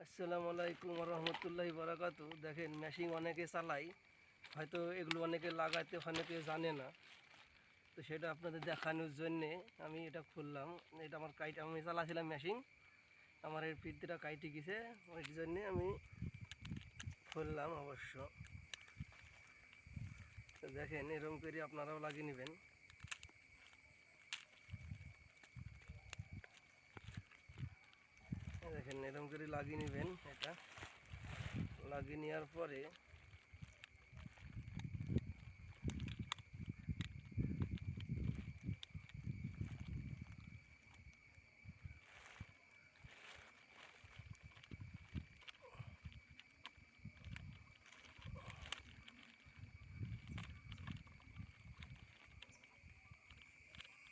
আসসালামু আলাইকুম রহমতুল্লাহি বারাকাতু। দেখেন মেশিন অনেকে চালাই, হয়তো এগুলো অনেকে লাগাতে অনেকে জানে না, তো সেটা আপনাদের দেখানোর জন্যে আমি এটা খুললাম। এটা আমার আমি চালাছিলাম মেশিন, আমার এর ফিরতিটা কাইটে গেছে, ওই জন্যে আমি খুললাম অবশ্য। তো দেখেন এরকম করে আপনারাও লাগিয়ে নেবেন। দেখেন এরকম করে লাগিয়ে নেবেন। এটা লাগিয়ে নেওয়ার পরে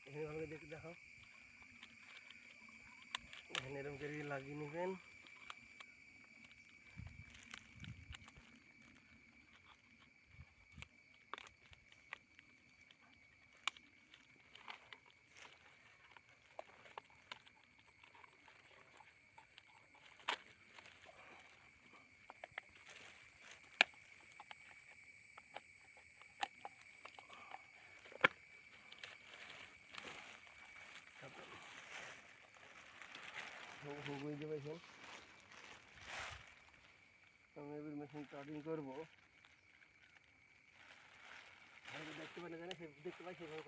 এখানে ভালো করে দেখাও। এখানে এরকম করে লাগিয়ে নেবেন। বুঝতে পারছেন, আমি এবার মেশিন স্টার্টিং করবো। দেখতে পাই না, জানি দেখতে পাই সেভাবে